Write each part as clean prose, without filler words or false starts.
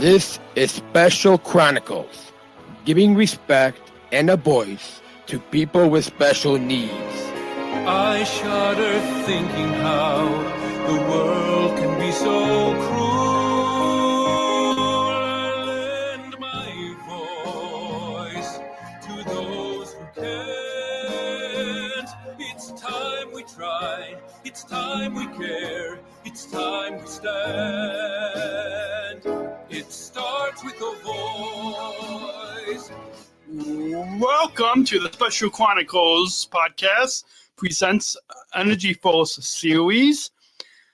This is Special Chronicles, giving respect and a voice to people with special needs. I shudder thinking how the world can be so cruel. Lend my voice to those who can't. It's time we try, it's time we care, it's time we stand. It starts with a voice. Welcome to the Special Chronicles podcast, presents EnergyForce series,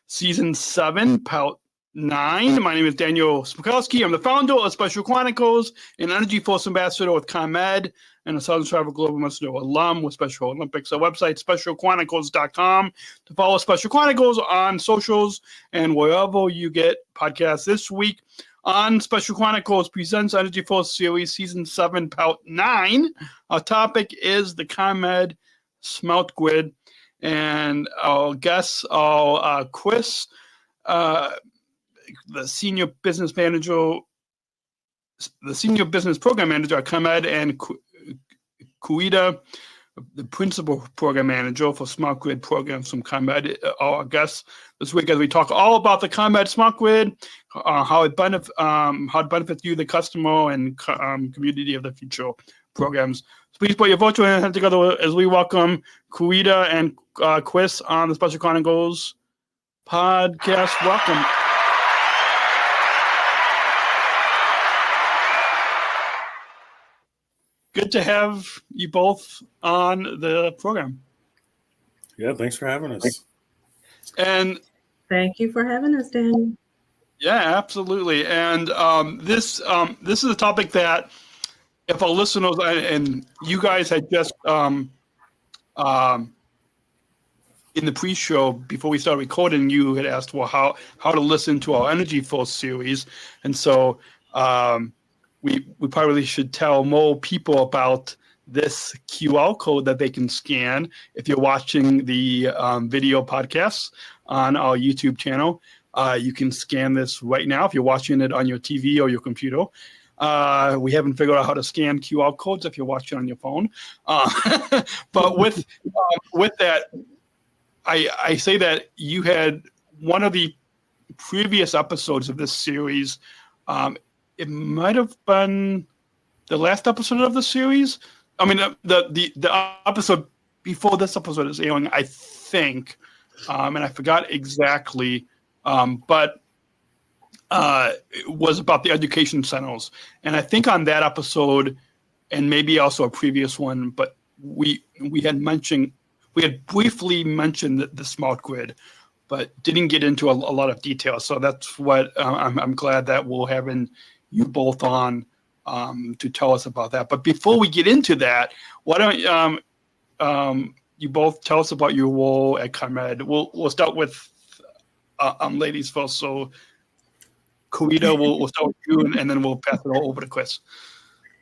season 7, part 9. My name is Daniel Smrokowski. I'm the founder of Special Chronicles, an EnergyForce ambassador with ComEd, and a Southern Travel Global Ambassador alum with Special Olympics. Our website, specialchronicles.com, to follow Special Chronicles on socials and wherever you get podcasts. This week on Special Chronicles presents EnergyForce series, season 7, part 9. Our topic is the ComEd Smart Grid, and our guests are Chris, the senior business manager, the senior business program manager at ComEd, and Querida, the principal program manager for Smart Grid programs from ComEd, are our guests this week as we talk all about the ComEd Smart Grid, how it benefits you, the customer, and community of the future programs. So please put your virtual hands together as we welcome Querida and Chris on the Special Chronicles podcast. Welcome. Good to have you both on the program. Yeah, thanks for having us. And thank you for having us, Daniel. Yeah, absolutely. And this is a topic that, if our listeners and you guys had just in the pre-show before we started recording, you had asked, well, how to listen to our EnergyForce series, and so we probably should tell more people about this QR code that they can scan if you're watching the video podcasts on our YouTube channel. You can scan this right now if you're watching it on your TV or your computer. We haven't figured out how to scan QR codes if you're watching on your phone. But with that, I say that you had one of the previous episodes of this series. It might have been the last episode of the series. I mean, the episode before this episode is airing, I think, and I forgot exactly, but it was about the education centers. And I think on that episode, and maybe also a previous one, but we had briefly mentioned the smart grid, but didn't get into a lot of detail. So that's what I'm glad that we'll have you both on to tell us about that. But before we get into that, why don't you both tell us about your role at ComEd? We'll start with ladies first. So Querida, we'll start with you, and then we'll pass it all over to Chris.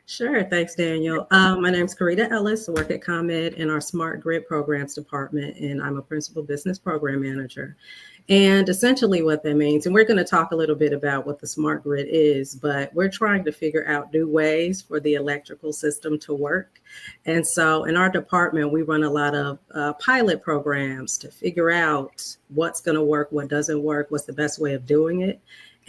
Sure. Thanks, Daniel. My name is Querida Ellis. I work at ComEd in our Smart Grid Programs department, and I'm a principal business program manager. And essentially what that means, and we're going to talk a little bit about what the smart grid is, but we're trying to figure out new ways for the electrical system to work. And so in our department, we run a lot of pilot programs to figure out what's going to work, what doesn't work, what's the best way of doing it.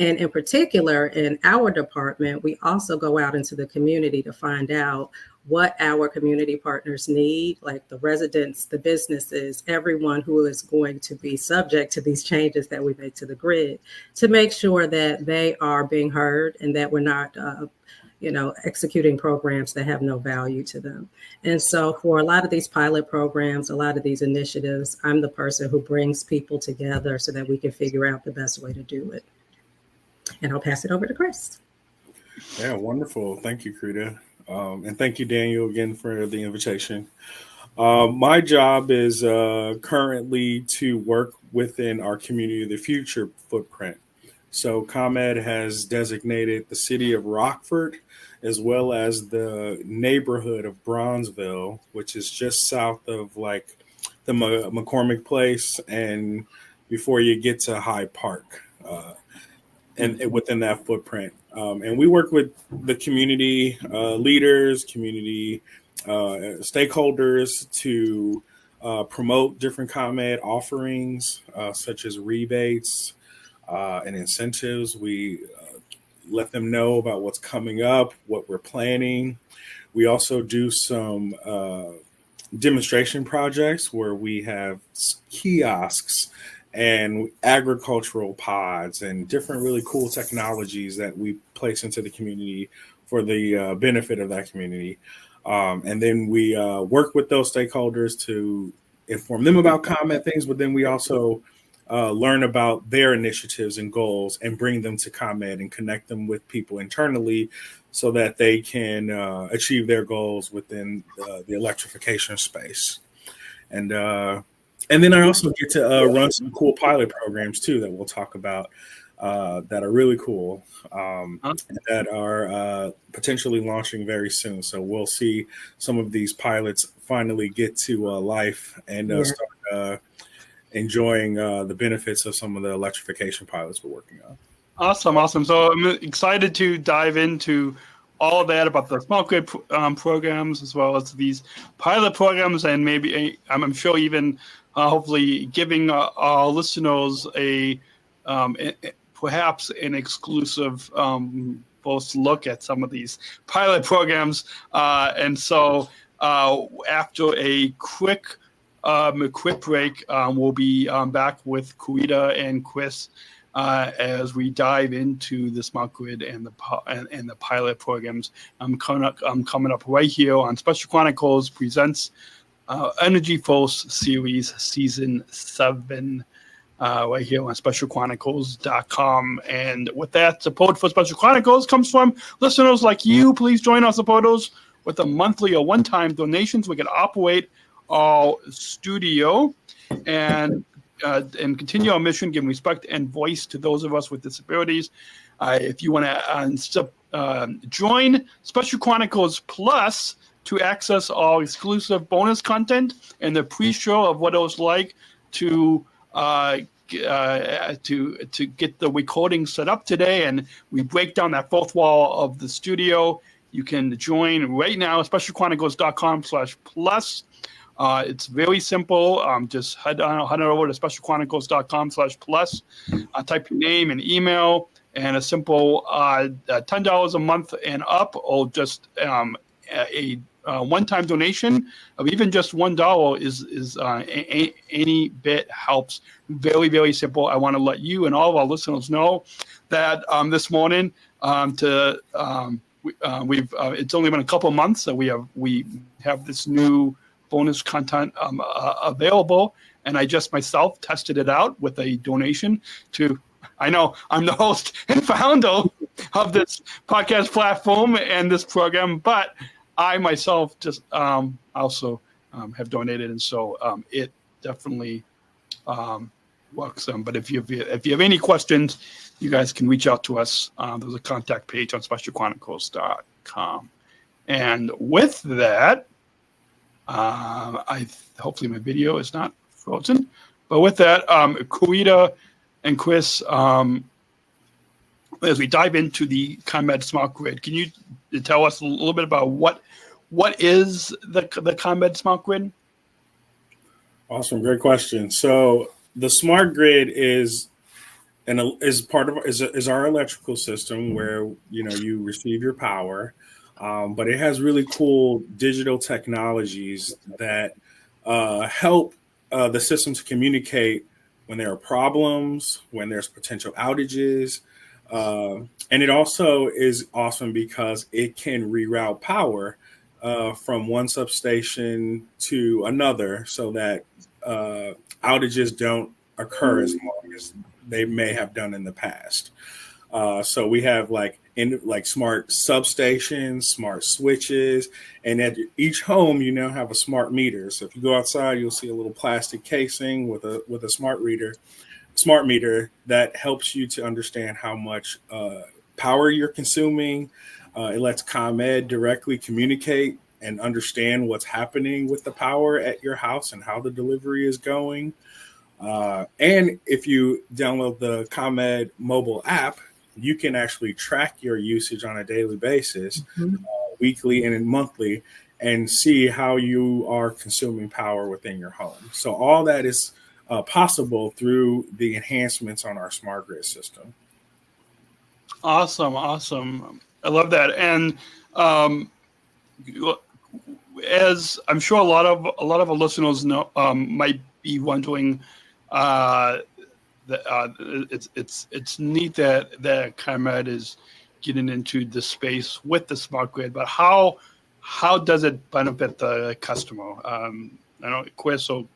And in particular, in our department, we also go out into the community to find out what our community partners need, like the residents, the businesses, everyone who is going to be subject to these changes that we make to the grid, to make sure that they are being heard and that we're not executing programs that have no value to them. And so for a lot of these pilot programs, a lot of these initiatives, I'm the person who brings people together so that we can figure out the best way to do it. And I'll pass it over to Chris. Yeah, wonderful. Thank you, Querida. And thank you, Daniel, again for the invitation. My job is currently to work within our Community of the Future footprint. So ComEd has designated the city of Rockford as well as the neighborhood of Bronzeville, which is just south of like the McCormick Place and before you get to Hyde Park. and within that footprint. And we work with the community leaders, community stakeholders to promote different ComEd offerings, such as rebates and incentives. We let them know about what's coming up, what we're planning. We also do some demonstration projects where we have kiosks and agricultural pods and different really cool technologies that we place into the community for the benefit of that community. And then we work with those stakeholders to inform them about ComEd things, but then we also learn about their initiatives and goals and bring them to ComEd and connect them with people internally so that they can achieve their goals within the electrification space. And then I also get to run some cool pilot programs too that we'll talk about that are really cool, that are potentially launching very soon. So we'll see some of these pilots finally get to life and start enjoying the benefits of some of the electrification pilots we're working on. Awesome. So I'm excited to dive into all of that about the smart grid programs, as well as these pilot programs, and maybe I'm sure even hopefully giving our listeners perhaps an exclusive first look at some of these pilot programs. And so after a quick break, we'll be back with Querida and Chris as we dive into the smart grid and the pilot programs. I'm coming up right here on Special Chronicles presents EnergyForce Series Season 7, right here on SpecialChronicles.com. And with that, support for Special Chronicles comes from listeners like you. Please join our supporters with a monthly or one-time donations. We can operate our studio and continue our mission, giving respect and voice to those of us with disabilities. If you want to join Special Chronicles Plus to access our exclusive bonus content and the pre-show of what it was like to get the recording set up today, and we break down that fourth wall of the studio. You can join right now, specialchronicles.com/plus. It's very simple. Just head on over to specialchronicles.com/plus. Type your name and email, and a simple $10 a month and up, or just a one-time donation of even just $1 is any bit helps. Very, very simple. I want to let you and all of our listeners know that this morning it's only been a couple of months that we have this new bonus content available, and I just myself tested it out with a donation to. I know I'm the host and founder of this podcast platform and this program, but I myself just also have donated, and so it definitely works. But if you have any questions, you guys can reach out to us. There's a contact page on SpecialChronicles.com. And with that, hopefully my video is not frozen. But with that, Querida and Chris, as we dive into the ComEd Smart Grid, can you tell us a little bit about what is the ComEd Smart Grid? Awesome, great question. So the smart grid is part of our electrical system where you receive your power, but it has really cool digital technologies that help the system to communicate when there are problems, when there's potential outages. And it also is awesome because it can reroute power from one substation to another so that outages don't occur as long as they may have done in the past. So we have like smart substations, smart switches, and at each home you now have a smart meter. So if you go outside, you'll see a little plastic casing with a smart meter that helps you to understand how much power you're consuming. It lets ComEd directly communicate and understand what's happening with the power at your house and how the delivery is going. And if you download the ComEd mobile app, you can actually track your usage on a daily basis, Mhm. weekly and monthly, and see how you are consuming power within your home. So all that is possible through the enhancements on our smart grid system. Awesome. I love that. And um, as I'm sure a lot of our listeners know, might be wondering, uh, it's neat that ComEd is getting into the space with the smart grid, but how does it benefit the customer? I know Chris or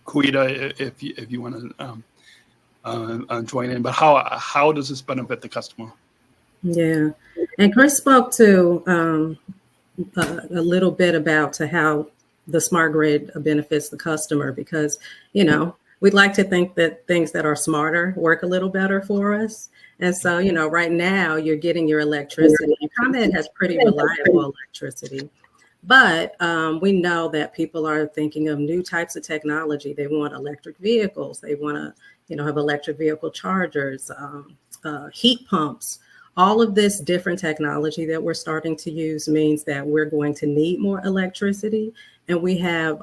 Querida, if you want to join in, but how does this benefit the customer? Yeah. And Chris spoke to a little bit about to how the smart grid benefits the customer because, we'd like to think that things that are smarter work a little better for us. And so, right now you're getting your electricity. ComEd has pretty reliable electricity. But we know that people are thinking of new types of technology. They want electric vehicles. They want to, have electric vehicle chargers, heat pumps. All of this different technology that we're starting to use means that we're going to need more electricity. And we have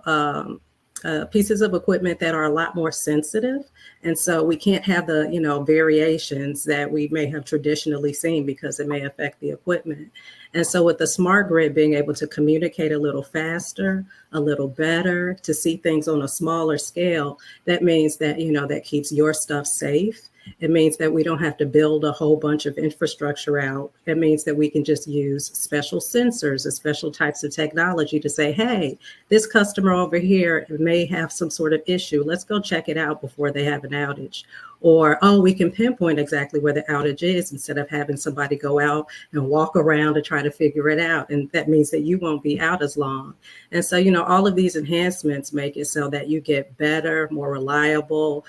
pieces of equipment that are a lot more sensitive. And so we can't have the, variations that we may have traditionally seen because it may affect the equipment. And so with the smart grid being able to communicate a little faster, a little better, to see things on a smaller scale, that means that, that keeps your stuff safe. It means that we don't have to build a whole bunch of infrastructure out. It means that we can just use special sensors and special types of technology to say, hey, this customer over here may have some sort of issue. Let's go check it out before they have an outage. Or, oh, we can pinpoint exactly where the outage is instead of having somebody go out and walk around to try to figure it out. And that means that you won't be out as long. And so, all of these enhancements make it so that you get better, more reliable,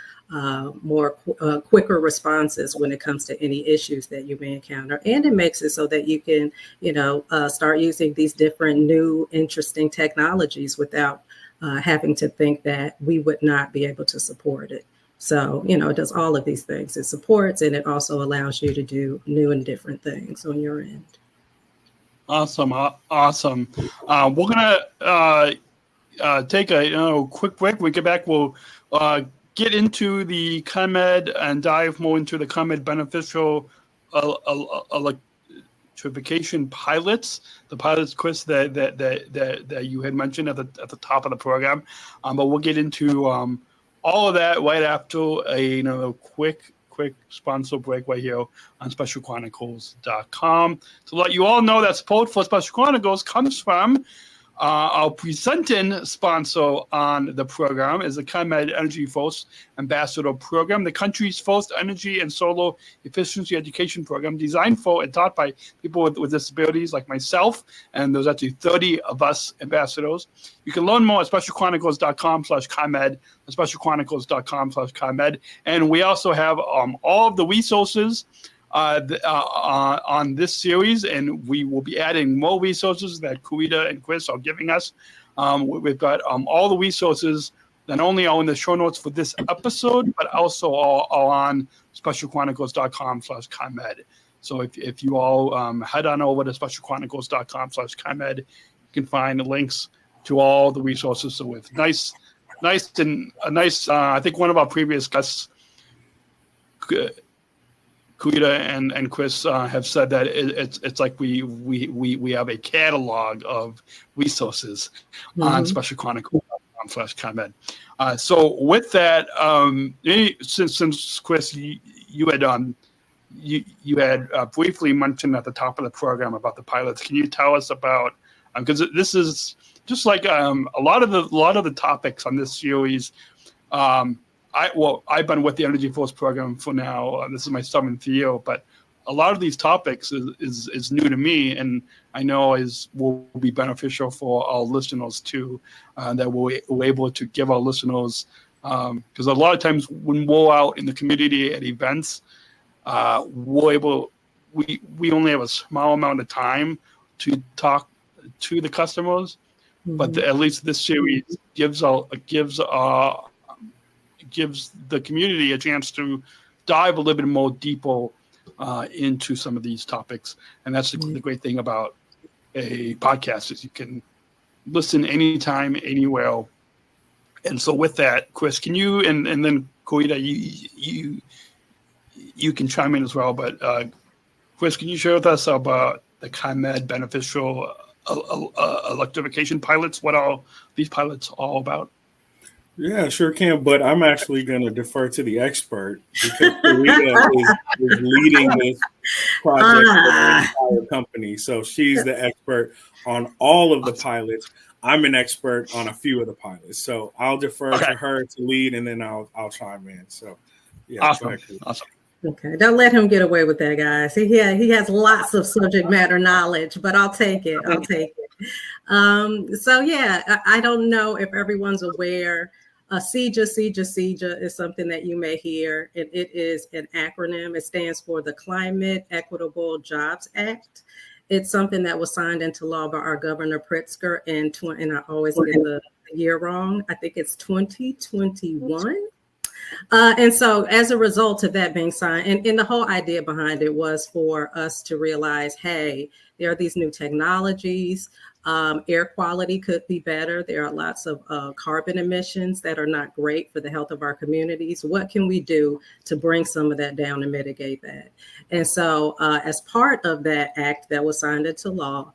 quicker responses when it comes to any issues that you may encounter. And it makes it so that you can, start using these different new, interesting technologies without having to think that we would not be able to support it. So, it does all of these things. It supports and it also allows you to do new and different things on your end. Awesome. We're going to take a quick break. When we get back, we'll get into the ComEd and dive more into the ComEd beneficial electrification pilots, the pilots, Chris, that you had mentioned at the top of the program. But we'll get into all of that right after a quick sponsor break right here on SpecialChronicles.com. To let you all know that support for Special Chronicles comes from our presenting sponsor on the program is the ComEd EnergyForce Ambassador Program, the country's first energy and solar efficiency education program designed for and taught by people with disabilities like myself. And there's actually 30 of us ambassadors. You can learn more at SpecialChronicles.com/ComEd, SpecialChronicles.com/ComEd. And we also have all of the resources on this series, and we will be adding more resources that Querida and Chris are giving us. We've got all the resources not only are in the show notes for this episode, but also are on SpecialChronicles.com/ComEd. So if you all head on over to SpecialChronicles.com/ComEd, you can find the links to all the resources. So with nice, I think one of our previous guests, Querida and Chris have said that it's like we have a catalog of resources on SpecialChronicles.com/ComEd. So with that, since Chris, you had briefly mentioned at the top of the program about the pilots, can you tell us about because this is just like a lot of the topics on this series. I've been with the EnergyForce program for now. This is my 7th year, but a lot of these topics is new to me, and I know will be beneficial for our listeners too. That we're able to give our listeners because a lot of times when we're out in the community at events, we only have a small amount of time to talk to the customers, but at least this series gives the community a chance to dive a little bit more deeper into some of these topics. And that's the great thing about a podcast is you can listen anytime, anywhere. And so with that, Chris, can you, and then Querida, you can chime in as well, but Chris, can you share with us about the ComEd beneficial electrification pilots? What are these pilots all about? Yeah, sure can. But I'm actually going to defer to the expert because Querida is leading this project for the entire company. So she's the expert on all of the pilots. I'm an expert on a few of the pilots. So I'll defer to her to lead, and then I'll chime in. So yeah, awesome. Okay, don't let him get away with that, guys. He has lots of subject matter knowledge, but I'll take it. So yeah, I don't know if everyone's aware. CEJA is something that you may hear, and it is an acronym. It stands for the Climate Equitable Jobs Act. It's something that was signed into law by our Governor Pritzker and I always get the year wrong. I think it's 2021. And so as a result of that being signed, and the whole idea behind it was for us to realize, hey, there are these new technologies. Air quality could be better. There are lots of carbon emissions that are not great for the health of our communities. What can we do to bring some of that down and mitigate that? And so as part of that act that was signed into law,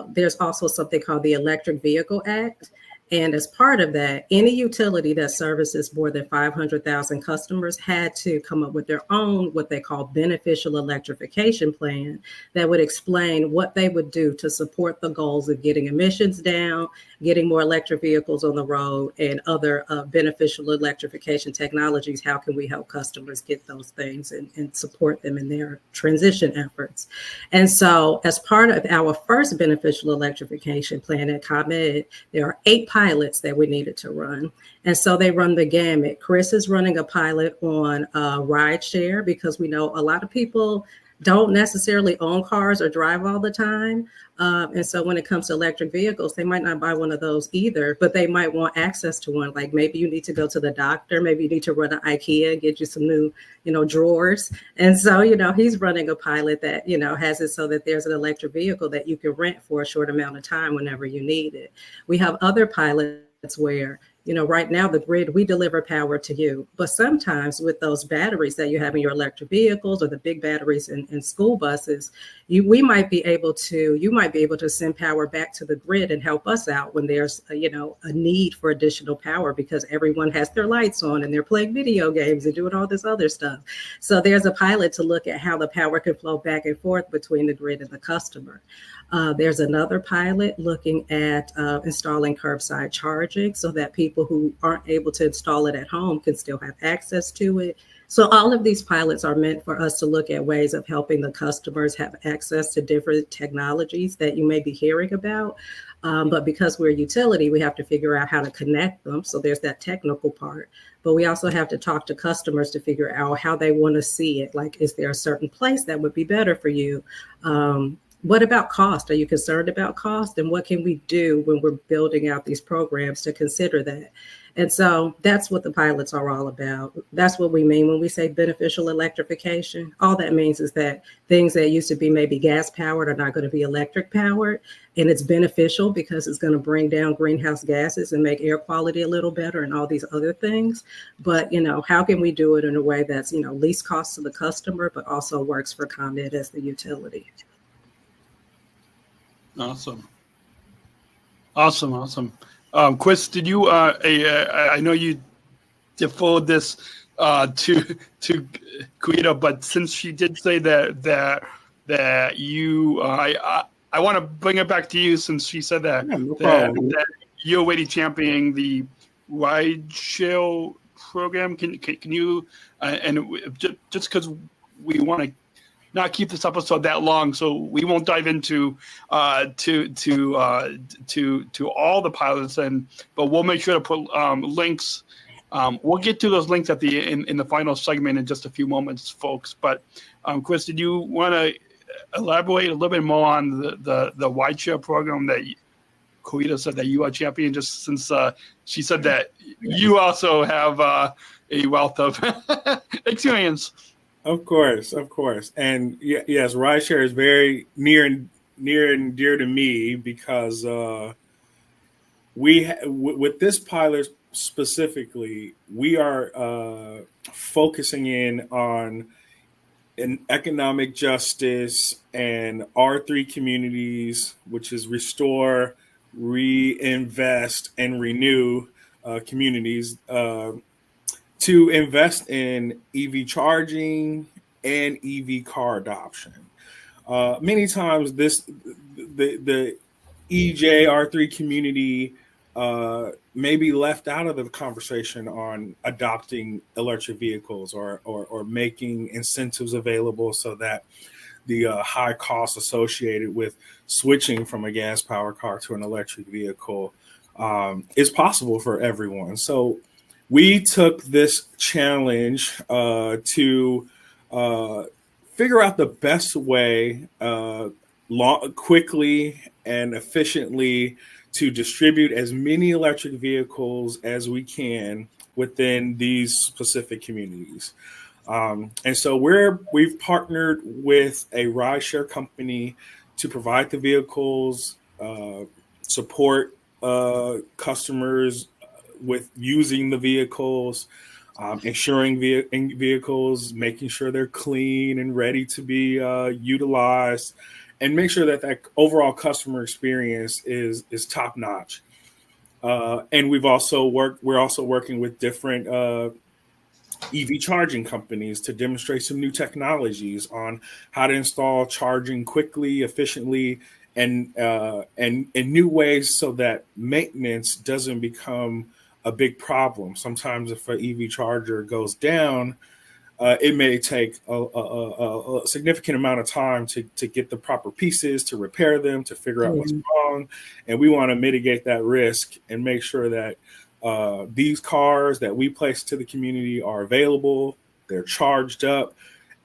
there's also something called the Electric Vehicle Act. And as part of that, any utility that services more than 500,000 customers had to come up with their own, what they call beneficial electrification plan that would explain what they would do to support the goals of getting emissions down, getting more electric vehicles on the road, and other beneficial electrification technologies. How can we help customers get those things and support them in their transition efforts? And so as part of our first beneficial electrification plan at ComEd, there are 8 pilots that we needed to run. And so they run the gamut. Chris is running a pilot on rideshare because we know a lot of people don't necessarily own cars or drive all the time. And so when it comes to electric vehicles, they might not buy one of those either, but they might want access to one. Like maybe you need to go to the doctor, maybe you need to run to IKEA and get you some new, drawers. And so, he's running a pilot that, has it so that there's an electric vehicle that you can rent for a short amount of time whenever you need it. We have other pilots where right now the grid, we deliver power to you, but sometimes with those batteries that you have in your electric vehicles or the big batteries in school buses, you might be able to send power back to the grid and help us out when there's a need for additional power because everyone has their lights on and they're playing video games and doing all this other stuff. So there's a pilot to look at how the power can flow back and forth between the grid and the customer. There's another pilot looking at installing curbside charging so that people who aren't able to install it at home can still have access to it. So all of these pilots are meant for us to look at ways of helping the customers have access to different technologies that you may be hearing about. But because we're a utility, we have to figure out how to connect them. So there's that technical part. But we also have to talk to customers to figure out how they want to see it. Like, is there a certain place that would be better for you? What about cost? Are you concerned about cost? And what can we do when we're building out these programs to consider that? And so that's what the pilots are all about. That's what we mean when we say beneficial electrification. All that means is that things that used to be maybe gas powered are not going to be electric powered. And it's beneficial because it's going to bring down greenhouse gases and make air quality a little better and all these other things. But, how can we do it in a way that's, least cost to the customer, but also works for ComEd as the utility? Awesome. Chris, did you? I know you deferred this to Querida, but since she did say that you, I want to bring it back to you since she said that that you're already championing the rideshare program. Can you? Just because we want to not keep this episode that long, so we won't dive into to all the pilots, but we'll make sure to put links. We'll get to those links at in the final segment in just a few moments, folks. But Chris, did you want to elaborate a little bit more on the rideshare program that Querida said that you are champion? Just since she said that you also have a wealth of experience. Of course, of course, and yes, rideshare is very near and dear to me because with this pilot specifically, we are focusing in on an economic justice and R3 communities, which is restore, reinvest, and renew communities. To invest in EV charging and EV car adoption. Many times, the EJR3 community may be left out of the conversation on adopting electric vehicles or making incentives available so that the high costs associated with switching from a gas powered car to an electric vehicle is possible for everyone. So we took this challenge to figure out the best way quickly and efficiently to distribute as many electric vehicles as we can within these specific communities. And so we've partnered with a rideshare company to provide the vehicles, support customers with using the vehicles, insuring vehicles, making sure they're clean and ready to be utilized, and make sure that overall customer experience is top notch. And we're also working with different EV charging companies to demonstrate some new technologies on how to install charging quickly, efficiently, and in new ways so that maintenance doesn't become a big problem. Sometimes if an EV charger goes down, it may take a significant amount of time to get the proper pieces, to repair them, to figure out what's wrong. And we want to mitigate that risk and make sure that these cars that we place to the community are available, they're charged up,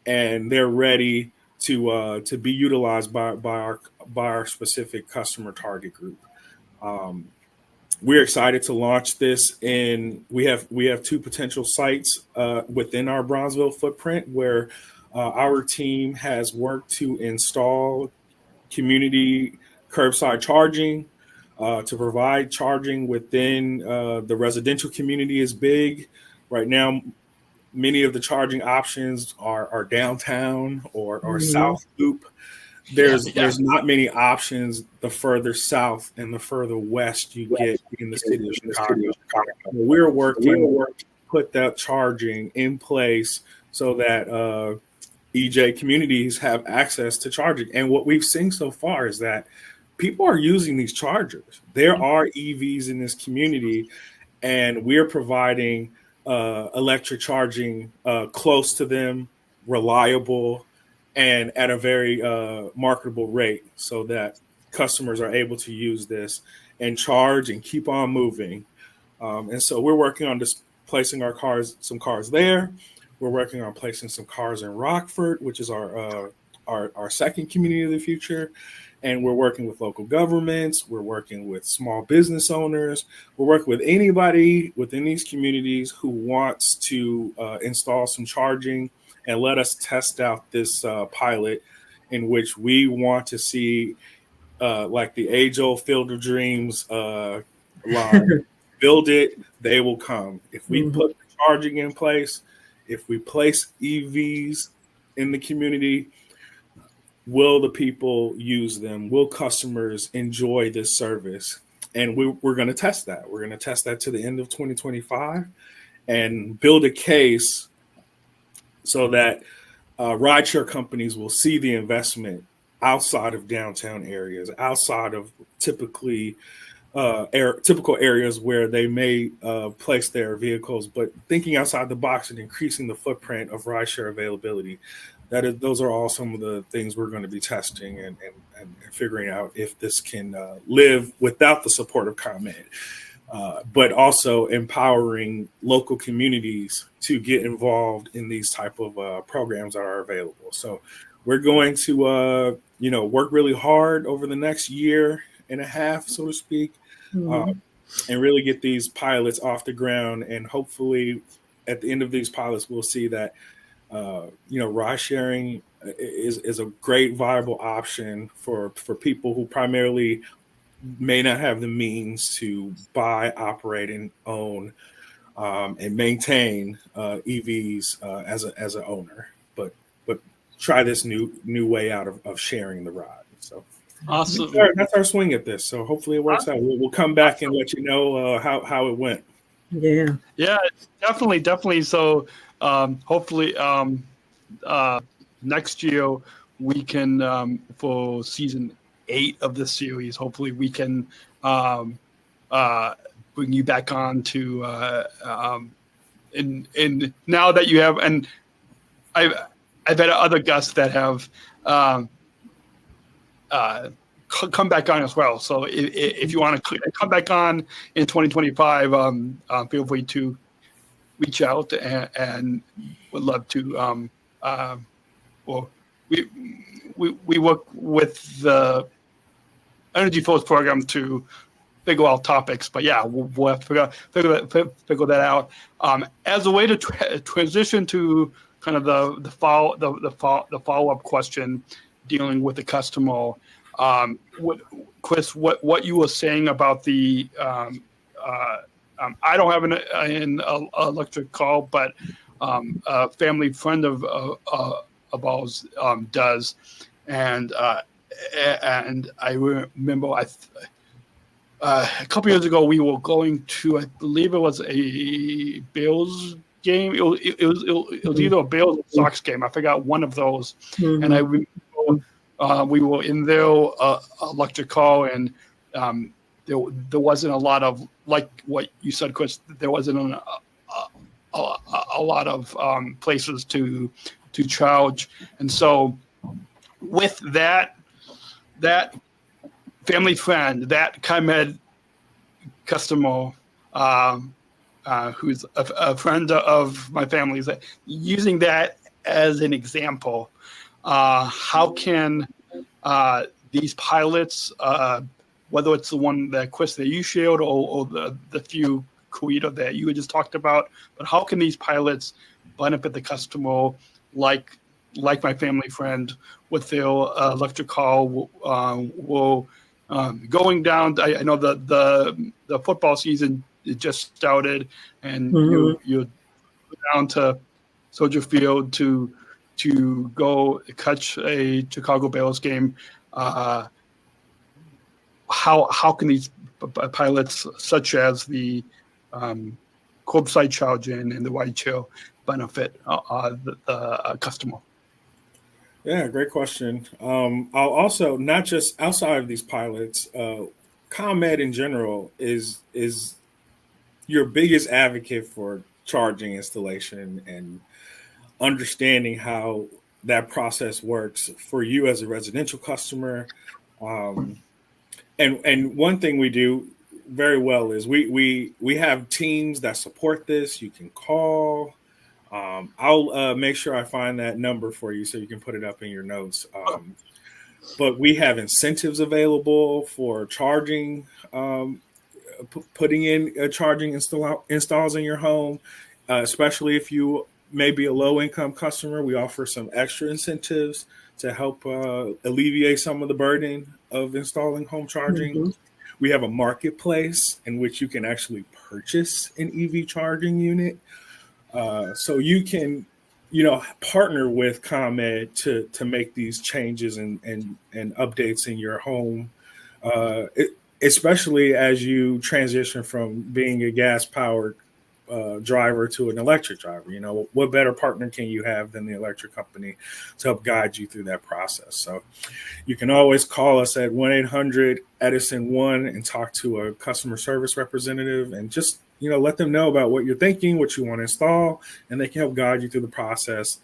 and they're ready to be utilized by our specific customer target group. We're excited to launch this, and we have two potential sites within our Bronzeville footprint where our team has worked to install community curbside charging to provide charging within the residential community is big. Right now, many of the charging options are downtown or South Loop. There's not many options the further south and the further west you get in the city of Chicago. We're working to put that charging in place so that EJ communities have access to charging. And what we've seen so far is that people are using these chargers. There are EVs in this community, and we're providing electric charging close to them, reliable, and at a very marketable rate so that customers are able to use this and charge and keep on moving. And so we're working on just placing some cars there. We're working on placing some cars in Rockford, which is our second community of the future. And we're working with local governments. We're working with small business owners. We're working with anybody within these communities who wants to install some charging and let us test out this pilot in which we want to see like the age-old Field of Dreams line. Build it, they will come. If we put the charging in place, if we place EVs in the community, will the people use them? Will customers enjoy this service? And we're going to test that. We're going to test that to the end of 2025 and build a case so that rideshare companies will see the investment outside of downtown areas, outside of typical areas where they may place their vehicles, but thinking outside the box and increasing the footprint of rideshare availability. Those are all some of the things we're going to be testing and figuring out if this can live without the support of ComEd, but also empowering local communities to get involved in these type of programs that are available. So we're going to work really hard over the next year and a half, so to speak, and really get these pilots off the ground. And hopefully at the end of these pilots, we'll see that ride sharing is a great viable option for people who primarily may not have the means to buy, operate, and own and maintain EVs as an owner, but try this new way out of sharing the ride. So Awesome. that's our swing at this. So hopefully it works out. We'll come back and let you know how it went. Yeah. Yeah, definitely. So hopefully next year we can for season 8 of the series. Hopefully we can bring you back on to and now that you have, and I've had other guests that have come back on as well. So if you want to come back on in 2025, feel free to reach out and would love to. Well, we work with the EnergyForce program to figure out topics, but yeah, we'll have to figure that out. As a way to transition to kind of the follow up question dealing with the customer. Chris, what you were saying about the I don't have an electric car, but a family friend of ours does, and I remember a couple years ago we were going to, I believe it was a Bills game. It was either a Bills or Sox game. I forgot one of those, and I remember. We were in their electric car, and there wasn't a lot of, like what you said, Chris. There wasn't a lot of places to charge, and so with that family friend, that ComEd customer, who's a friend of my family's, using that as an example. How can these pilots, whether it's the one that Chris that you shared or the few Querida that you had just talked about, but how can these pilots benefit the customer like my family friend with their electric car? Will going down. I know the football season just started, and you're down to Soldier Field to go catch a Chicago Bears game. How can these pilots, such as the curbside charging and the rideshare, benefit the customer? Yeah, great question. I'll also, not just outside of these pilots, ComEd in general is your biggest advocate for charging installation and understanding how that process works for you as a residential customer. And one thing we do very well is we have teams that support this. You can call. I'll make sure I find that number for you so you can put it up in your notes. But we have incentives available for charging, putting in charging installs in your home, especially if you maybe a low-income customer. We offer some extra incentives to help alleviate some of the burden of installing home charging. We have a marketplace in which you can actually purchase an EV charging unit. So you can, partner with ComEd to make these changes and updates in your home, especially as you transition from being a gas-powered driver to an electric driver. What better partner can you have than the electric company to help guide you through that process? So you can always call us at 1-800-EDISON-1 and talk to a customer service representative and just, let them know about what you're thinking, what you want to install, and they can help guide you through the process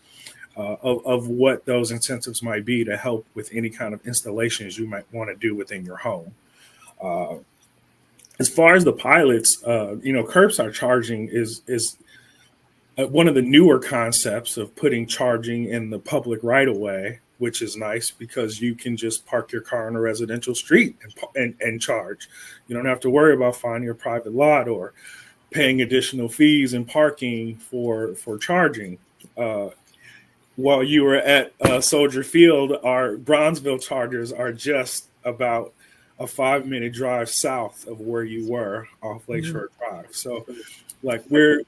of what those incentives might be to help with any kind of installations you might want to do within your home. As far as the pilots, curbside charging is one of the newer concepts of putting charging in the public right of way, which is nice because you can just park your car on a residential street and charge. You don't have to worry about finding a private lot or paying additional fees and parking for charging. while you were at Soldier Field, our Bronzeville Chargers are just about a 5-minute drive south of where you were off Lakeshore Drive. So, like, we're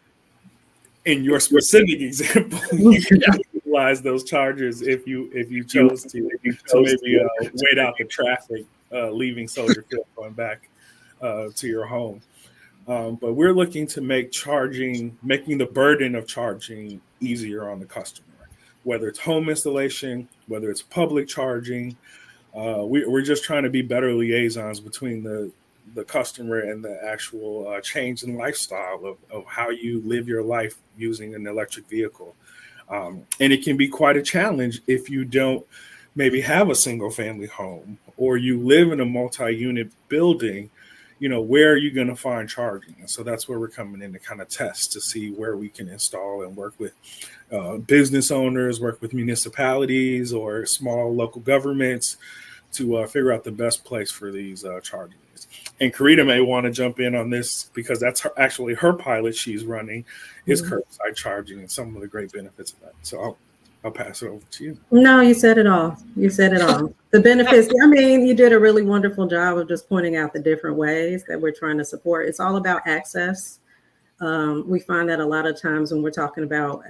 in your specific example, you can utilize those chargers if you chose to maybe wait out the traffic leaving Soldier Field going back to your home. But we're looking to making the burden of charging easier on the customer, whether it's home installation, whether it's public charging. We're just trying to be better liaisons between the customer and the actual change in lifestyle of how you live your life using an electric vehicle. And it can be quite a challenge if you don't maybe have a single family home or you live in a multi-unit building. Where are you going to find charging? And so that's where we're coming in to kind of test to see where we can install and work with business owners, work with municipalities or small local governments to figure out the best place for these charging. And Querida may want to jump in on this because that's actually her pilot she's running is curbside charging and some of the great benefits of that. So I'll pass it over to you. No, you said it all. The benefits. I mean, you did a really wonderful job of just pointing out the different ways that we're trying to support. It's all about access. We find that a lot of times when we're talking about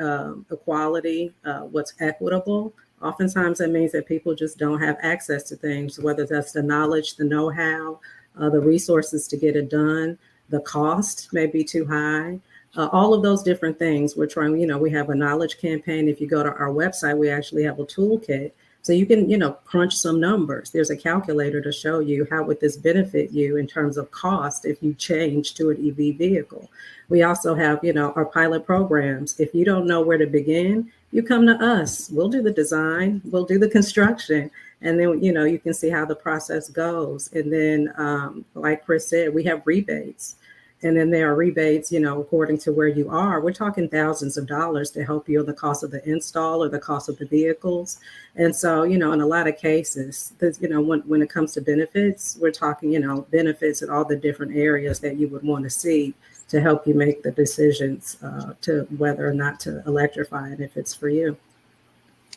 equality, what's equitable, oftentimes that means that people just don't have access to things, whether that's the knowledge, the know-how, the resources to get it done, the cost may be too high. All of those different things we're trying, we have a knowledge campaign. If you go to our website, we actually have a toolkit. So you can, crunch some numbers. There's a calculator to show you how would this benefit you in terms of cost if you change to an EV vehicle. We also have, our pilot programs. If you don't know where to begin, you come to us. We'll do the design, we'll do the construction, and then, you can see how the process goes. And then, like Chris said, we have rebates. And then there are rebates, according to where you are. We're talking thousands of dollars to help you on the cost of the install or the cost of the vehicles. And so, in a lot of cases, when it comes to benefits, we're talking, benefits in all the different areas that you would want to see to help you make the decisions to whether or not to electrify and if it's for you.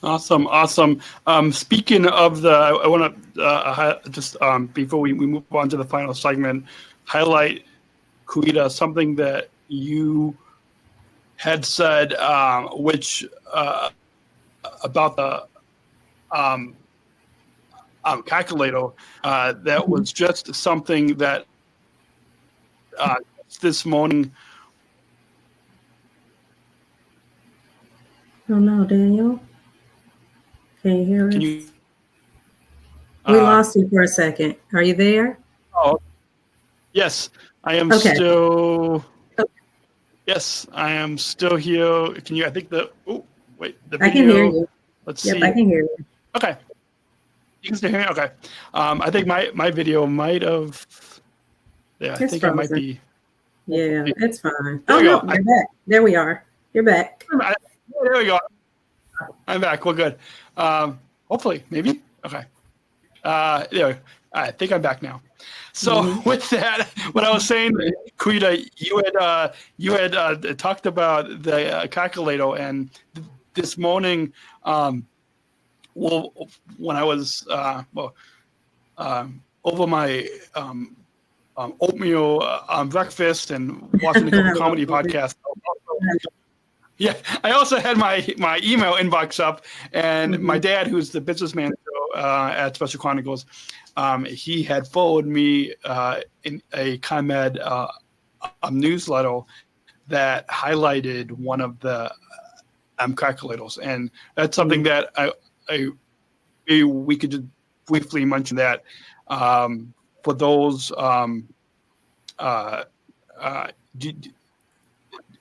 Awesome. Speaking of I want to just before we move on to the final segment, highlight, Querida, something that you had said, which about the calculator, that was just something that this morning. Oh no, Daniel. Can you hear us? We lost you for a second. Are you there? Oh, yes. I am still. Okay. Yes, I am still here. Can you? I think the. Oh, wait. The video. I can hear you. Let's see. I can hear you. Okay. You can still hear me. Okay. I think my video might have. Yeah, I think frozen. I might be. Yeah, it's fine. Oh no, you're back. There we are. You're back. There we go. I'm back. Well, good. Hopefully, maybe. Okay. There. I think I'm back now. So with that, what I was saying, Querida, you had talked about the calculator, and this morning, when I was over my oatmeal breakfast and watching a couple comedy podcasts. Yeah, I also had my email inbox up, and my dad, who's the business manager at Special Chronicles, he had forwarded me in a ComEd newsletter that highlighted one of the calculators, and that's something that we could just briefly mention that for those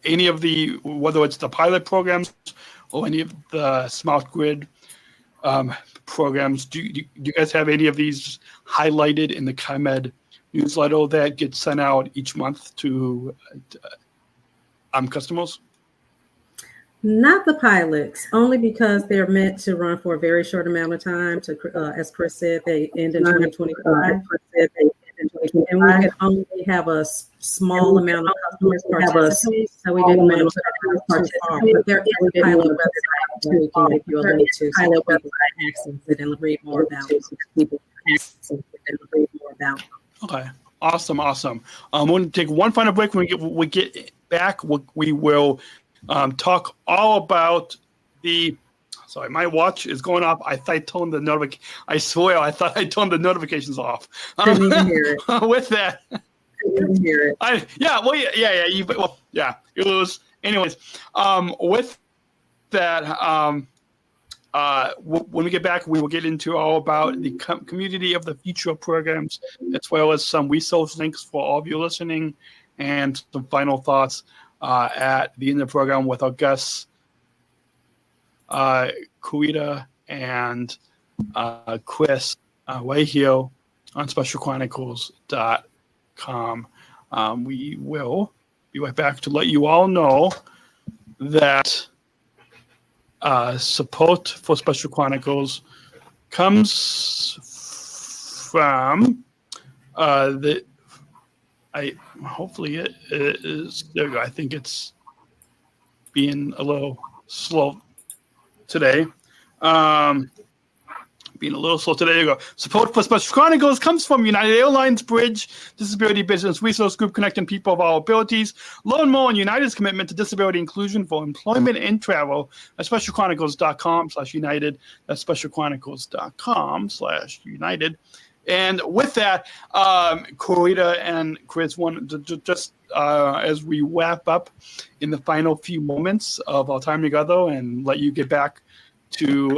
any of the, whether it's the pilot programs or any of the smart grid programs, do you guys have any of these highlighted in the ComEd newsletter that gets sent out each month to customers? Not the pilots, only because they're meant to run for a very short amount of time. As Chris said, they end in 2025. and we could only have a small amount of customers participate, so we didn't want to put it too far. But there is a pilot website too, you can give you a link to, so people can access it and read more about it. Okay, awesome. I'm going to take one final break. When we get back, we will talk all about the. Sorry, my watch is going off. I thought I turned the notification. I swear, I thought I turned the notifications off. Couldn't even hear it. With that, Couldn't even hear it. Yeah. It was. Anyways, with that, when we get back, we will get into all about the community of the future programs, as well as some resource links for all of you listening, and some final thoughts at the end of the program with our guests, Querida and Chris, right here on SpecialChronicles.com. We will be right back to let you all know that support for Special Chronicles comes from hopefully it is there we go. I think it's being a little slow today. There you go. Support for Special Chronicles comes from United Airlines Bridge Disability Business Resource Group, connecting people of all abilities. Learn more on United's commitment to disability inclusion for employment and travel at specialchronicles.com/United. That's specialchronicles.com/United. And with that, Querida and Chris, just as we wrap up in the final few moments of our time together and let you get back to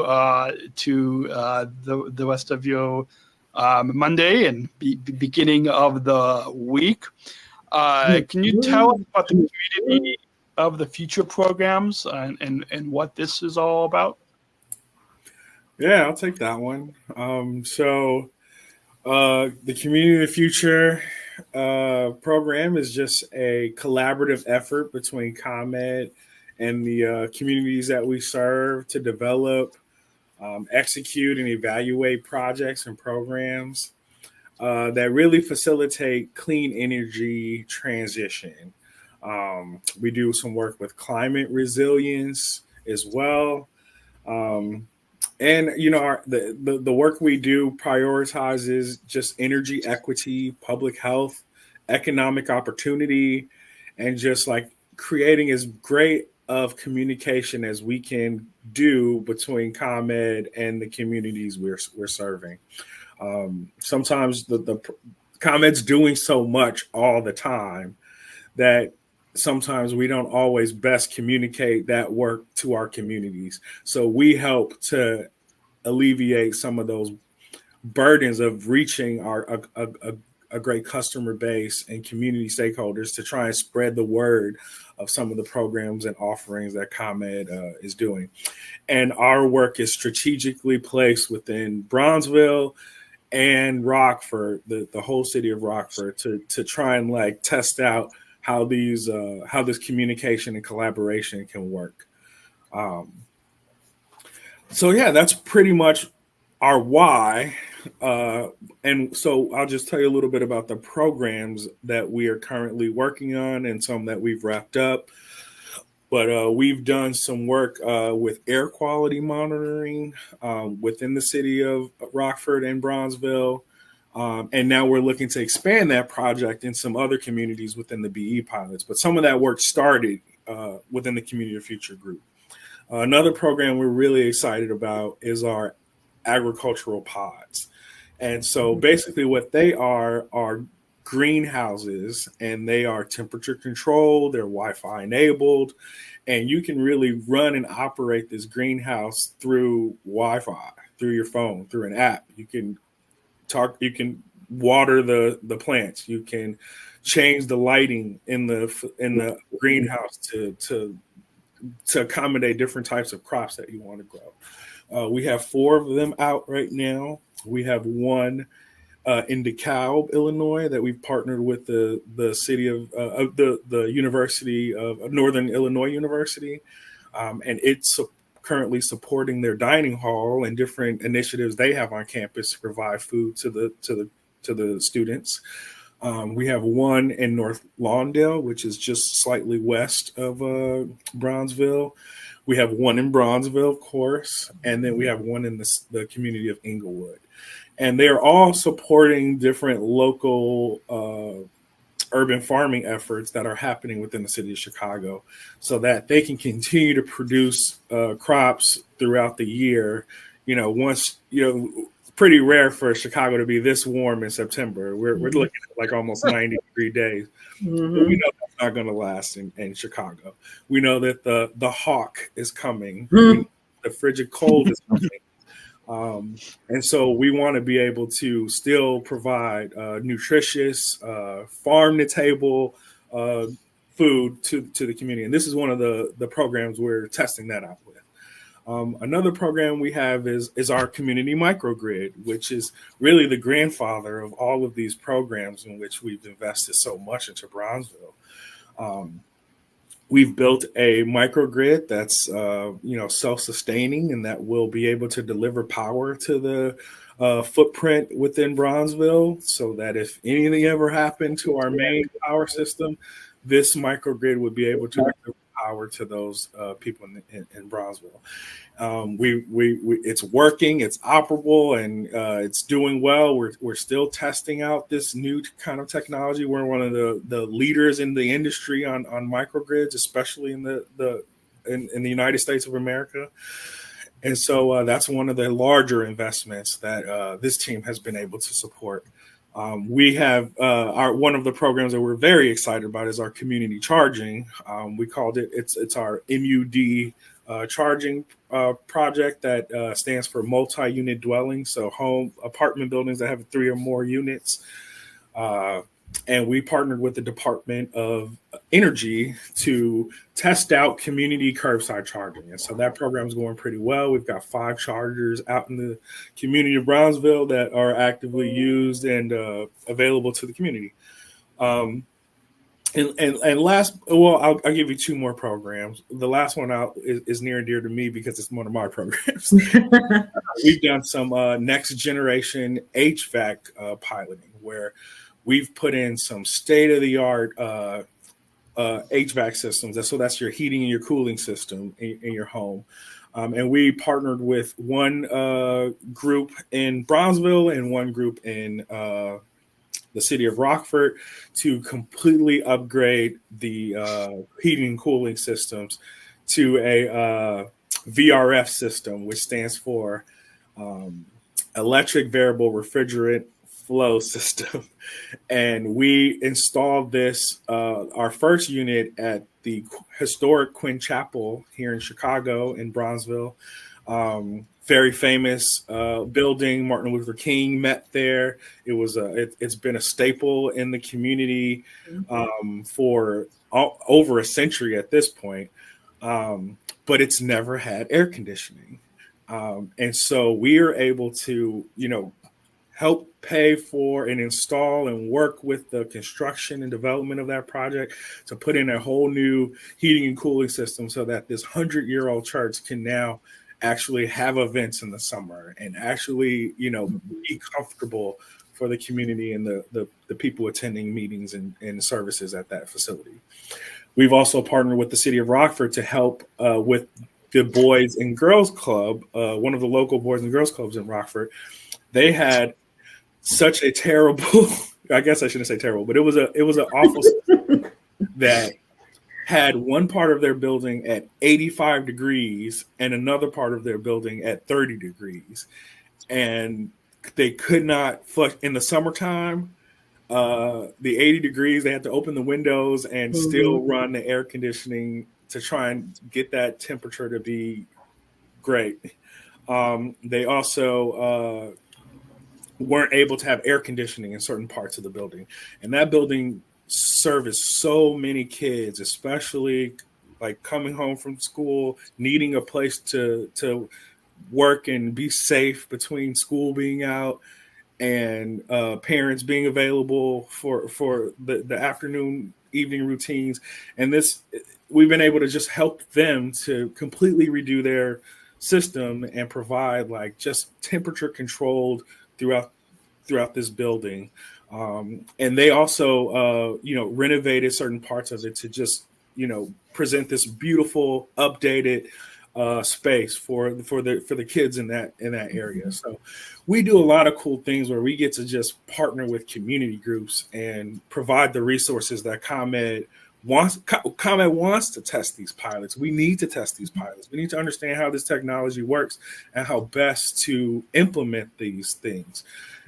the rest of your Monday and beginning of the week. Can you tell us about the community of the future programs and what this is all about? Yeah, I'll take that one. The Community of the Future program is just a collaborative effort between ComEd and the communities that we serve to develop, execute, and evaluate projects and programs that really facilitate clean energy transition. We do some work with climate resilience as well. And the work we do prioritizes just energy equity, public health, economic opportunity, and just like creating as great of communication as we can do between ComEd and the communities we're serving. Sometimes the ComEd's doing so much all the time that sometimes we don't always best communicate that work to our communities. So we help to alleviate some of those burdens of reaching a great customer base and community stakeholders to try and spread the word of some of the programs and offerings that ComEd is doing. And our work is strategically placed within Bronzeville and Rockford, the whole city of Rockford, to try and like test out how this communication and collaboration can work. So yeah, that's pretty much our why. And so I'll just tell you a little bit about the programs that we are currently working on and some that we've wrapped up. But we've done some work with air quality monitoring within the city of Rockford and Bronzeville. And now we're looking to expand that project in some other communities within the BE pilots. But some of that work started within the Community of Future group. Another program we're really excited about is our agricultural pods. And so basically what they are greenhouses, and they are temperature controlled, they're Wi-Fi enabled, and you can really run and operate this greenhouse through Wi-Fi, through your phone, through an app. You can water the plants, you can change the lighting in the greenhouse to accommodate different types of crops that you want to grow. We have 4 of them out right now. We have one in DeKalb, Illinois, that we've partnered with the city of the University of Northern Illinois University, and it's currently supporting their dining hall and different initiatives they have on campus to provide food to the students. We have one in North Lawndale, which is just slightly west of Bronzeville. We have one in Bronzeville, of course, and then we have one in the community of Inglewood. And they are all supporting different local urban farming efforts that are happening within the city of Chicago so that they can continue to produce crops throughout the year. It's pretty rare for Chicago to be this warm in September. We're looking at like almost 90-degree days. Mm-hmm. But we know that's not going to last in Chicago. We know that the hawk is coming. Mm-hmm. The frigid cold is coming. And so we want to be able to still provide nutritious, farm-to-table food to the community. And this is one of the programs we're testing that out with. Another program we have is our community microgrid, which is really the grandfather of all of these programs in which we've invested so much into Bronzeville. We've built a microgrid that's self-sustaining and that will be able to deliver power to the footprint within Bronzeville, so that if anything ever happened to our main power system, this microgrid would be able to deliver power to those people in Bronzeville. It's working, it's operable, and it's doing well. We're still testing out this new kind of technology. We're one of the leaders in the industry on microgrids, especially in the United States of America. And so that's one of the larger investments that this team has been able to support. We have one of the programs that we're very excited about is our community charging. We called it's our MUD charging project that stands for multi-unit dwelling, so home apartment buildings that have 3 or more units. And we partnered with the Department of Energy to test out community curbside charging. And so that program is going pretty well. We've got 5 chargers out in the community of Bronzeville that are actively used and available to the community. And last, well, I'll give you 2 more programs. The last one out is near and dear to me because it's one of my programs. We've done some next generation HVAC piloting where we've put in some state-of-the-art HVAC systems. So that's your heating and your cooling system in your home. And we partnered with one group in Bronzeville and one group in the city of Rockford to completely upgrade the heating and cooling systems to a VRF system, which stands for Electric Variable Refrigerant Flow System. And we installed this, our first unit at the historic Quinn Chapel here in Chicago in Bronzeville. Very famous building. Martin Luther King met there. It's been a staple in the community for over a century at this point, but it's never had air conditioning. And so we are able to, help pay for and install and work with the construction and development of that project to put in a whole new heating and cooling system so that this 100-year-old church can now actually have events in the summer and actually, be comfortable for the community and the people attending meetings and services at that facility. We've also partnered with the city of Rockford to help with the Boys and Girls Club, one of the local Boys and Girls Clubs in Rockford. They had such a terrible, I guess I shouldn't say terrible, but it was an awful system that had one part of their building at 85 degrees and another part of their building at 30 degrees. And they could not flush in the summertime. The 80 degrees, they had to open the windows and still run the air conditioning to try and get that temperature to be great. They also weren't able to have air conditioning in certain parts of the building. And that building serviced so many kids, especially like coming home from school, needing a place to work and be safe between school being out and parents being available for the afternoon, evening routines. And we've been able to just help them to completely redo their system and provide like just temperature controlled throughout throughout this building. And they also, renovated certain parts of it to just, present this beautiful, updated space for the kids in that area. So we do a lot of cool things where we get to just partner with community groups and provide the resources that ComEd wants to test these pilots. We need to test these pilots. We need to understand how this technology works and how best to implement these things.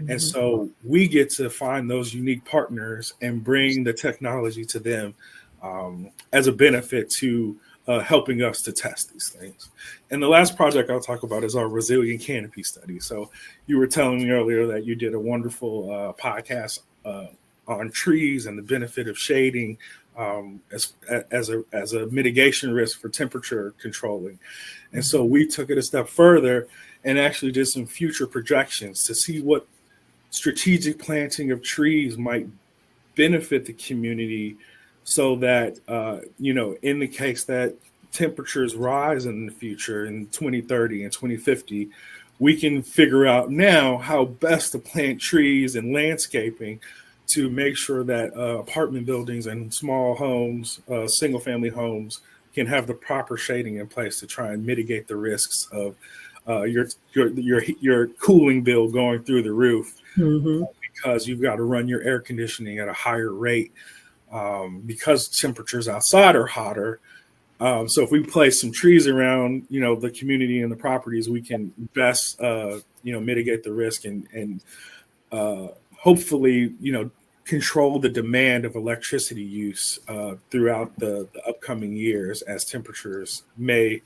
And so we get to find those unique partners and bring the technology to them as a benefit to helping us to test these things. And the last project I'll talk about is our resilient canopy study. So you were telling me earlier that you did a wonderful podcast on trees and the benefit of shading as a mitigation risk for temperature controlling. And so we took it a step further and actually did some future projections to see what strategic planting of trees might benefit the community, so that, in the case that temperatures rise in the future in 2030 and 2050, we can figure out now how best to plant trees and landscaping to make sure that apartment buildings and small homes, single family homes, can have the proper shading in place to try and mitigate the risks of your cooling bill going through the roof, because you've got to run your air conditioning at a higher rate because temperatures outside are hotter. So if we place some trees around, the community and the properties, we can best, mitigate the risk and hopefully, control the demand of electricity use throughout the upcoming years as temperatures may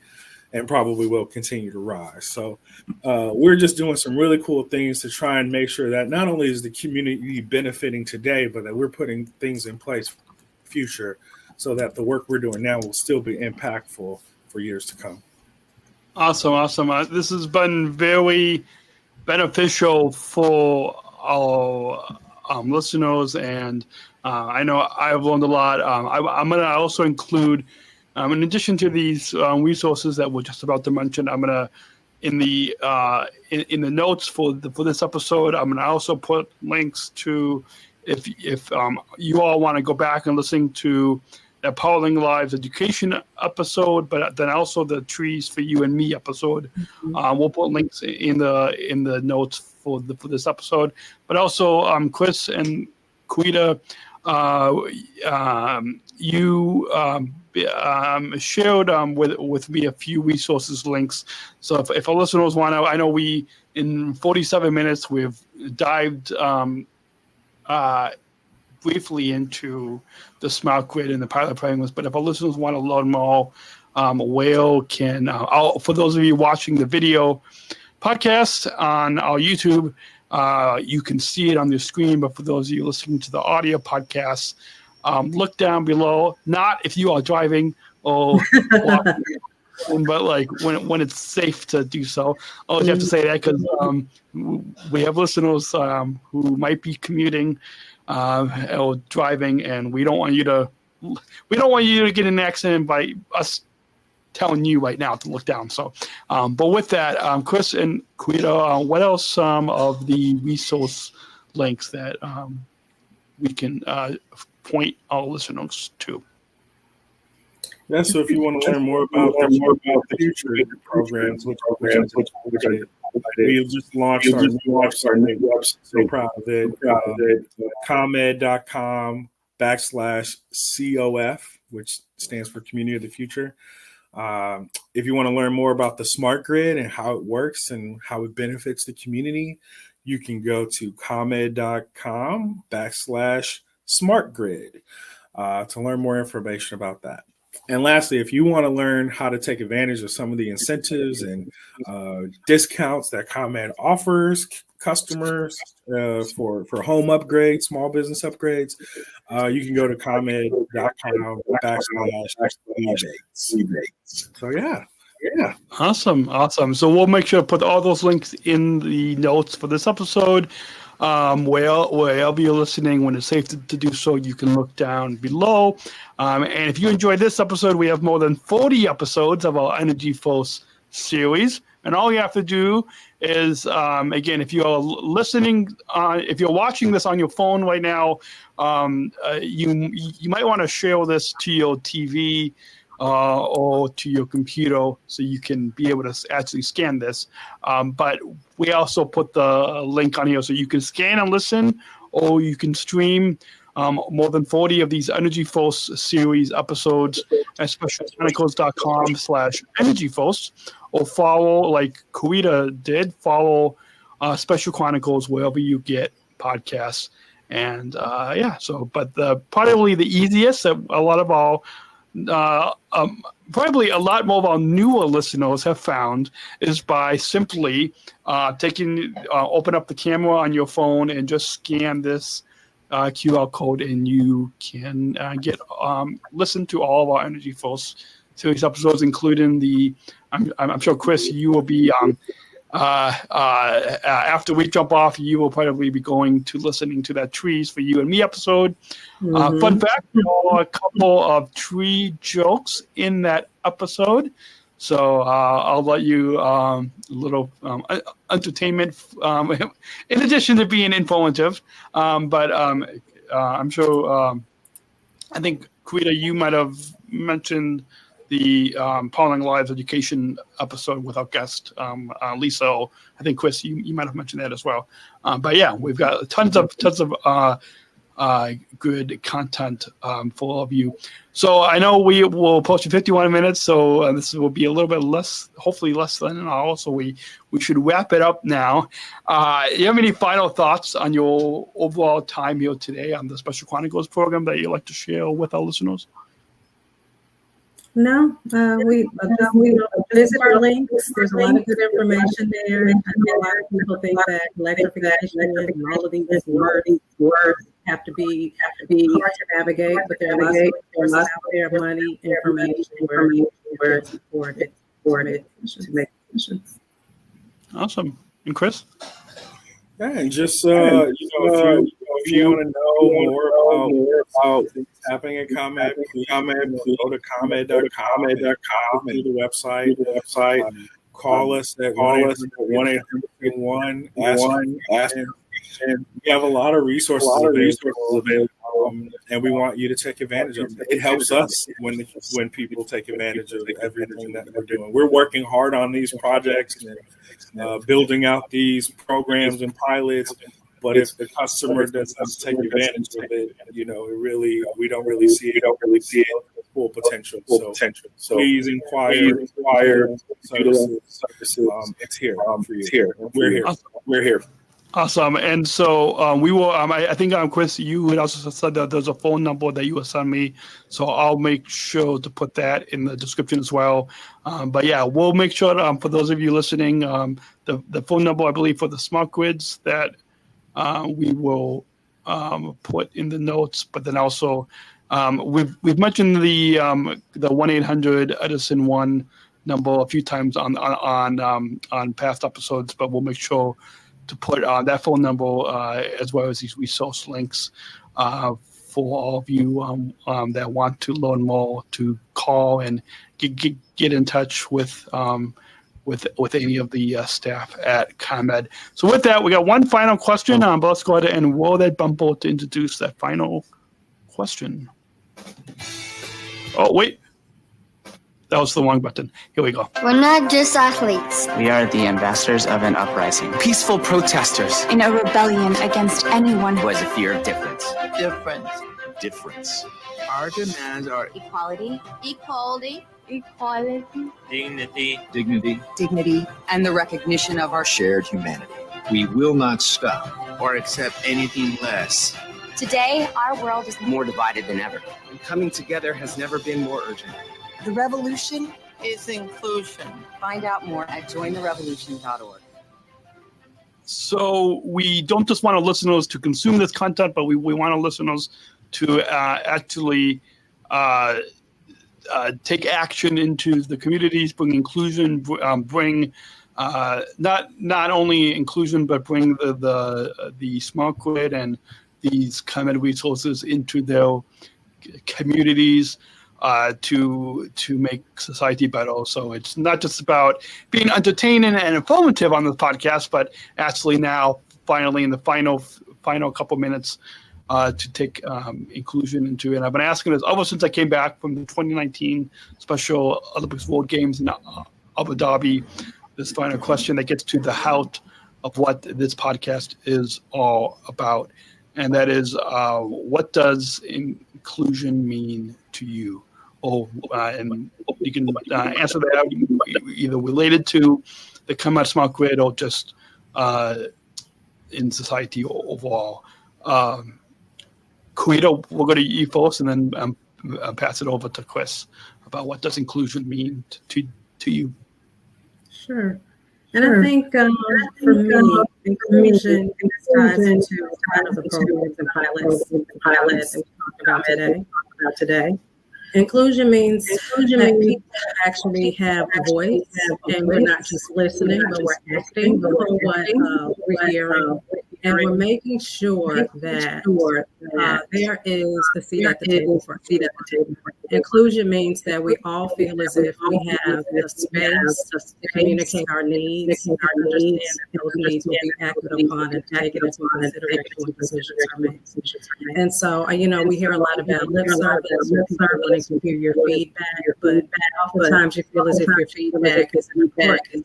and probably will continue to rise. So we're just doing some really cool things to try and make sure that not only is the community benefiting today, but that we're putting things in place for the future so that the work we're doing now will still be impactful for years to come. Awesome. This has been very beneficial for our listeners, and I know I've learned a lot. I'm going to also include, in addition to these resources that we're just about to mention, I'm going to in the notes for this episode, I'm going to also put links to if you all want to go back and listen to the Powering Lives Education episode, but then also the Trees for You and Me episode. We'll put links in the notes for this episode, but also Chris and Querida, you shared with me a few resources links. So if our listeners want to, I know we in 47 minutes we've dived briefly into the smart grid and the pilot frameworks, but if our listeners want to learn more, where can for those of you watching the video podcast on our YouTube, you can see it on the screen, but for those of you listening to the audio podcast, look down below, not if you are driving or walking, but like when it's safe to do so. I always have to say that because we have listeners who might be commuting or driving, and we don't want you to get in an accident by us telling you right now to look down. So, but with that, Chris and Querida, what else some of the resource links that we can point our listeners to? Yeah, so if you want to learn more about the future programs, which we just launched our new website, so proud of it, comed.com/COF, which stands for Community of the Future. If you want to learn more about the smart grid and how it works and how it benefits the community, you can go to comed.com/smartgrid to learn more information about that. And lastly, if you want to learn how to take advantage of some of the incentives and discounts that ComEd offers customers for home upgrades, small business upgrades, you can go to comed.com/rebates. So yeah. Awesome. So we'll make sure to put all those links in the notes for this episode. Wherever you're listening, when it's safe to do so, you can look down below. And if you enjoyed this episode, we have more than 40 episodes of our EnergyForce series. And all you have to do is, again, if you're listening, if you're watching this on your phone right now, you might want to share this to your TV or to your computer so you can be able to actually scan this. But we also put the link on here so you can scan and listen, or you can stream more than 40 of these EnergyForce series episodes at specialchronicles.com/EnergyForce, or follow, like Querida did, follow Special Chronicles wherever you get podcasts. And but probably the easiest that a lot of our probably a lot more of our newer listeners have found is by simply open up the camera on your phone and just scan this QR code, and you can listen to all of our EnergyForce series episodes, including the. I'm sure, Chris, you will be after we jump off, you will probably be going to listening to that Trees for You and Me episode. Fun fact, there are a couple of tree jokes in that episode. So I'll let you a little entertainment in addition to being informative. But I'm sure, I think, Querida, you might have mentioned the Polling Lives Education episode with our guest, Lisa. I think, Chris, you might have mentioned that as well. But yeah, we've got tons of good content for all of you. So I know we will post in 51 minutes, so this will be a little bit less, hopefully less than an hour, so we should wrap it up now. You have any final thoughts on your overall time here today on the Special Chronicles program that you'd like to share with our listeners? No, we visit our links. There's a lot of good information there. I know a lot of people think that electrification and all of these words have to be hard to navigate, but there are lots of resources out there, money, information, where it's supported to make decisions. Awesome. And Chris? Yeah, and just if you want to know more about what's happening at ComEd, please go to ComEd.com and through the website. Call us at 1-800-1 ask. And we have a lot of resources available, and we want you to take advantage of it. It helps us when people take advantage of everything that we're doing. We're working hard on these projects and building out these programs and pilots. But if the customer doesn't take advantage of it, we don't really see it full potential. So please inquire services. It's here for you. We're here. Awesome. And so we will, I think, Chris, you had also said that there's a phone number that you will send me. So I'll make sure to put that in the description as well. But yeah, we'll make sure for those of you listening, the phone number, I believe, for the smart grids that we will put in the notes. But then also we've mentioned the 1-800-Edison-1 number a few times on past episodes, but we'll make sure to put that phone number as well as these resource links for all of you that want to learn more, to call and get in touch with any of the staff at ComEd. So with that, we got one final question. But let's go ahead and roll that bumper to introduce that final question. Oh, wait. That was the wrong button. Here we go. We're not just athletes. We are the ambassadors of an uprising. Peaceful protesters. In a rebellion against anyone who has a fear of difference. Difference. Our demands are Equality. Dignity. and the recognition of our Shared humanity. We will not stop or accept anything less. Today, our world is more divided than ever. And coming together has never been more urgent. The revolution. is inclusion. Find out more at jointherevolution.org. So we don't just want our listeners to consume this content, but we want our listeners to actually take action into the communities, bring inclusion, bring not only inclusion, but bring the smart grid and these ComEd resources into their communities. to make society better. So it's not just about being entertaining and informative on this podcast, but actually now finally in the final couple minutes to take inclusion into it. And I've been asking this ever since I came back from the 2019 Special Olympics World Games in Abu Dhabi. This final question that gets to the heart of what this podcast is all about, and that is, what does inclusion mean to you? And you can answer that either related to the Come Out Smart Grid or just in society overall. Querida, we'll go to you first, and then pass it over to Chris about what does inclusion mean to you. Sure. And I think for me, inclusion ties into kind of the programs and pilots that we talked about today. Inclusion means that people actually have a voice, and we're not just listening, but we're acting on what we're hearing, and we're making sure that there is a seat at the table for everyone. Inclusion means that we all feel as if we have the space to communicate our needs, and understand that those needs will be acted upon and taken into consideration when decisions are made. And so, we hear a lot about lip service, people wanting to hear your feedback, but oftentimes you feel as if your feedback is important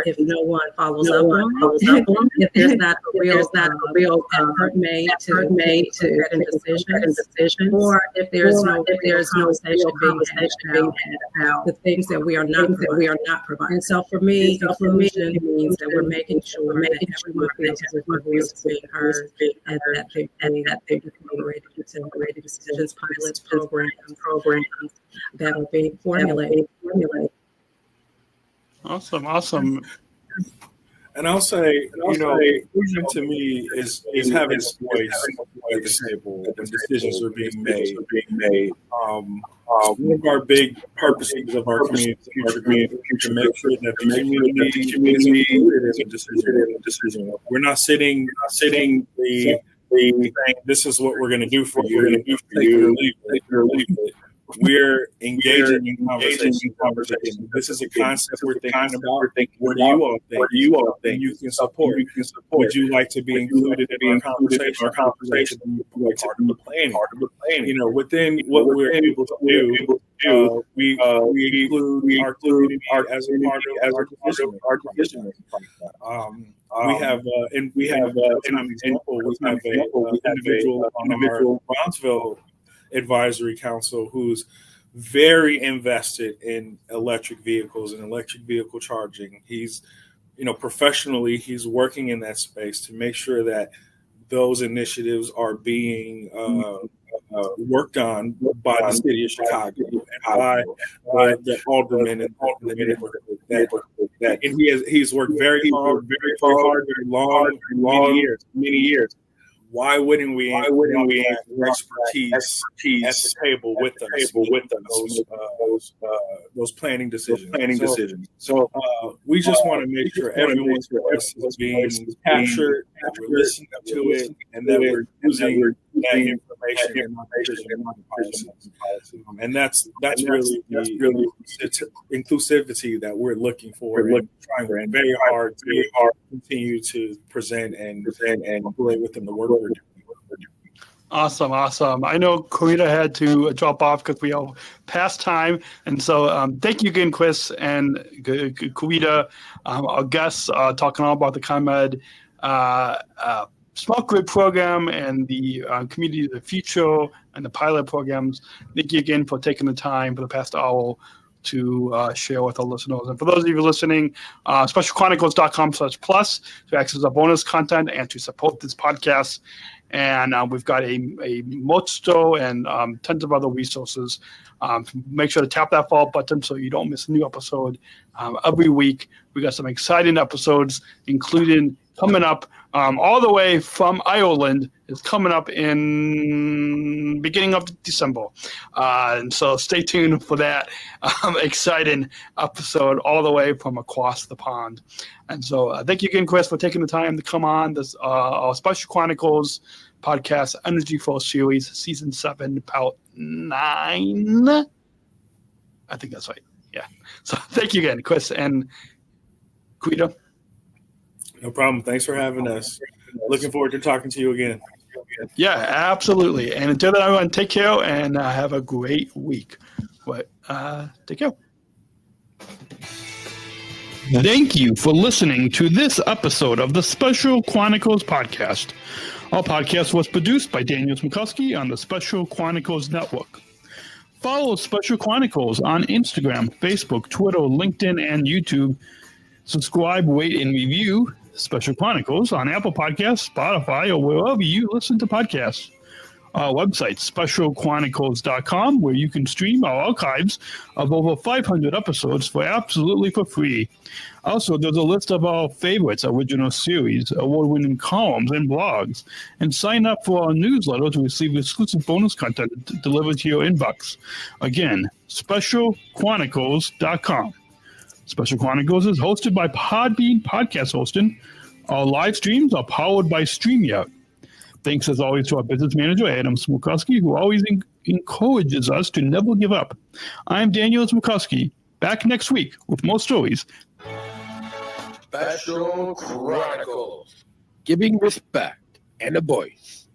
if no one follows up on it, if there's not a real effort made to make certain decisions, or if there's no being about the things that we are not providing. And so for me, inclusion means that we're making sure that everyone feels as if their voice is being heard, and that they're incorporated into decisions, pilots, programs that are being formulated. Awesome. And I'll say, inclusion to me is having a voice at the table when decisions are being made. One of our big purposes of our community future make sure that the community is included in the decision. We're not sitting saying this is what we're going to do for you. Take it or leave it. We're engaging in conversation. This is a concept we're thinking about. What do you all think? You can support. Would you like to be included in our conversation? Part of the planning. Within what we're able to do, we include our community as a part of our decision. We have an individual on our Brownsville Advisory Council who's very invested in electric vehicles and electric vehicle charging. He's, professionally, he's working in that space to make sure that those initiatives are being worked on by the city of Chicago and by the aldermen and the neighborhood. And he's worked very hard, very long, many years. Why wouldn't we have expertise at the table with us? Those planning decisions. So we just want to make sure everyone's voice is being captured, that we're listening to it, and that we're using that information in our policies. And that's really the inclusivity that we're looking for. We're trying very hard to continue to present and operate within the work we're doing. Awesome. I know Querida had to drop off because we are past time. And so thank you again, Chris and Querida, our guests, talking all about the ComEd Smart Grid program and the Community of the Future and the pilot programs. Thank you again for taking the time for the past hour to share with our listeners. And for those of you listening, specialchronicles.com/plus to access our bonus content and to support this podcast. And we've got a Mosto and tons of other resources. Make sure to tap that follow button so you don't miss a new episode every week. We got some exciting episodes, including coming up all the way from Ireland. Is coming up in beginning of December. And so stay tuned for that exciting episode all the way from across the pond. And so thank you again, Chris, for taking the time to come on this our Special Chronicles podcast, EnergyForce series, season 7, part 9. I think that's right. Yeah. So thank you again, Chris and Querida. No problem. Thanks for having us. Looking forward to talking to you again. Yeah, absolutely. And until then, everyone, take care and have a great week. But take care. Thank you for listening to this episode of the Special Chronicles podcast. Our podcast was produced by Daniel Smrokowski on the Special Chronicles Network. Follow Special Chronicles on Instagram, Facebook, Twitter, LinkedIn, and YouTube. Subscribe, rate, and review Special Chronicles on Apple Podcasts, Spotify, or wherever you listen to podcasts. Our website, specialchronicles.com, where you can stream our archives of over 500 episodes for absolutely for free. Also, there's a list of our favorites, original series, award-winning columns, and blogs. And sign up for our newsletter to receive exclusive bonus content delivered to your inbox. Again, specialchronicles.com. Special Chronicles is hosted by Podbean Podcast Hosting. Our live streams are powered by StreamYard. Thanks, as always, to our business manager, Adam Smrokowski, who always encourages us to never give up. I'm Daniel Smrokowski, back next week with more stories. Special Chronicles, giving respect and a voice